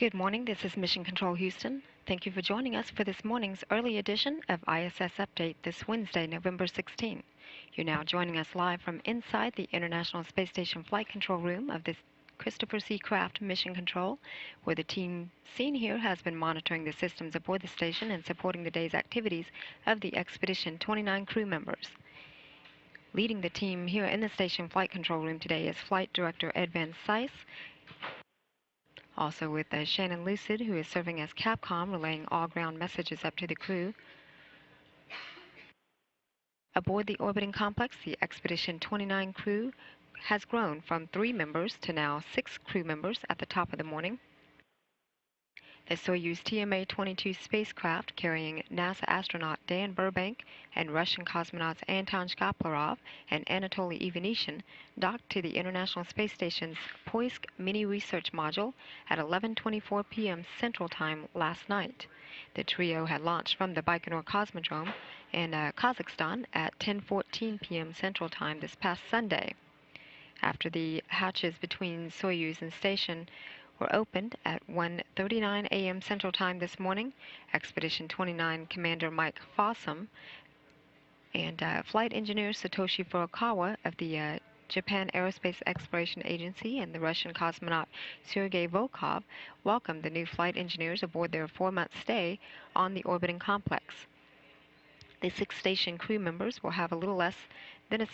Good morning, this is Mission Control Houston. Thank you for joining us for this morning's early edition of ISS Update this Wednesday, November 16. You're now joining us live from inside the International Space Station Flight Control Room of the Christopher C. Craft Mission Control, where the team seen here has been monitoring the systems aboard the station and supporting the day's activities of the Expedition 29 crew members. Leading the team here in the station flight control room today is Flight Director Ed Van Sice. Also with Shannon Lucid, who is serving as Capcom, relaying all ground messages up to the crew. Aboard the orbiting complex, the Expedition 29 crew has grown from 3 members to now 6 crew members at the top of the morning. The Soyuz TMA-22 spacecraft carrying NASA astronaut Dan Burbank and Russian cosmonauts Anton Shkaplerov and Anatoly Ivanishin docked to the International Space Station's Poisk Mini Research Module at 11:24 p.m. Central Time last night. The trio had launched from the Baikonur Cosmodrome in Kazakhstan at 10:14 p.m. Central Time this past Sunday. After the hatches between Soyuz and station were opened at 1:39 a.m. Central Time this morning, Expedition 29 Commander Mike Fossum and Flight Engineer Satoshi Furukawa of the Japan Aerospace Exploration Agency and the Russian cosmonaut Sergei Volkov welcomed the new flight engineers aboard their 4-month stay on the orbiting complex. The 6 station crew members will have a little less than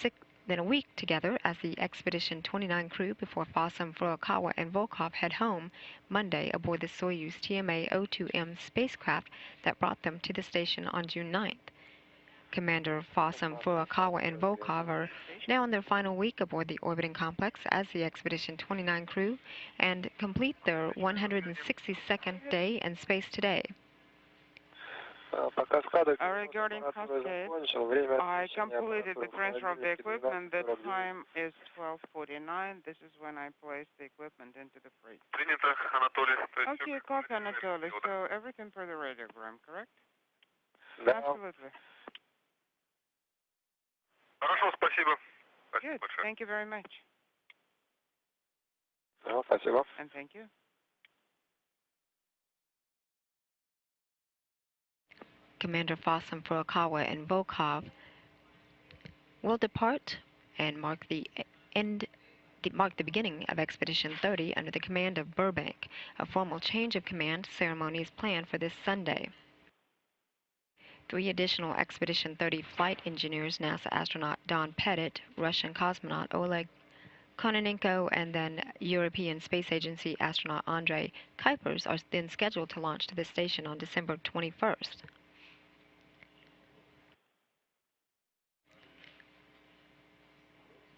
a week together as the Expedition 29 crew before Fossum, Furukawa, and Volkov head home Monday aboard the Soyuz TMA-02M spacecraft that brought them to the station on June 9th. Commander Fossum, Furukawa, and Volkov are now in their final week aboard the orbiting complex as the Expedition 29 crew and complete their 162nd day in space today. Regarding Cascade, I completed the transfer of the equipment. The time is 12:49. This is when I placed the equipment into the freight. Okay, copy, Anatoly. So everything per the radiogram, correct? Absolutely. Good. Thank you very much. And thank you. Commander Fossum, Furukawa, and Volkov will depart and mark the beginning of Expedition 30 under the command of Burbank. A formal change of command ceremony is planned for this Sunday. 3 additional Expedition 30 flight engineers, NASA astronaut Don Pettit, Russian cosmonaut Oleg Kononenko, and then European Space Agency astronaut Andrei Kuipers are then scheduled to launch to the station on December 21st.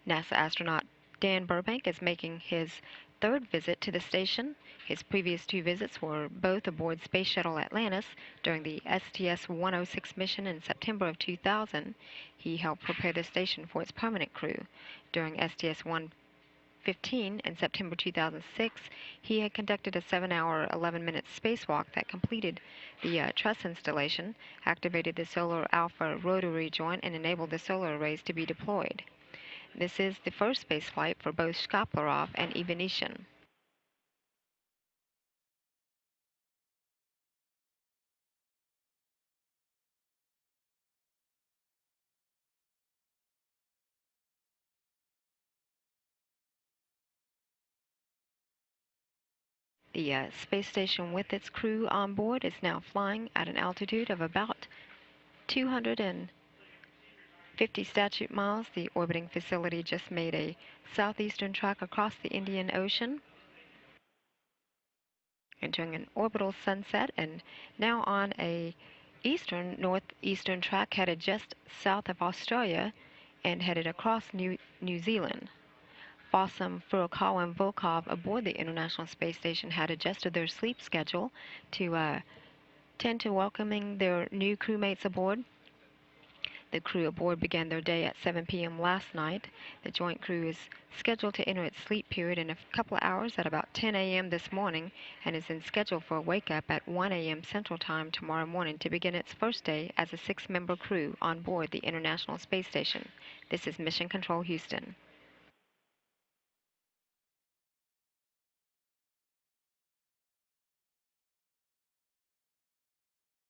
NASA astronaut Dan Burbank is making his 3rd visit to the station. His previous 2 visits were both aboard Space Shuttle Atlantis during the STS-106 mission in September of 2000. He helped prepare the station for its permanent crew. During STS-115 in September 2006, he had conducted a 7-hour, 11-minute spacewalk that completed the truss installation, activated the solar alpha rotary joint, and enabled the solar arrays to be deployed. This is the first spaceflight for both Shkaplerov and Ivanishin. The space station with its crew on board is now flying at an altitude of about 250 statute miles. The orbiting facility just made a southeastern track across the Indian Ocean, entering an orbital sunset, and now on a northeastern track headed just south of Australia and headed across New Zealand. Fossum, Furukawa, and Volkov aboard the International Space Station had adjusted their sleep schedule to tend to welcoming their new crewmates aboard. The crew aboard began their day at 7 p.m. last night. The joint crew is scheduled to enter its sleep period in a couple of hours at about 10 a.m. this morning and is in schedule for a wake-up at 1 a.m. Central Time tomorrow morning to begin its first day as a 6-member crew on board the International Space Station. This is Mission Control Houston.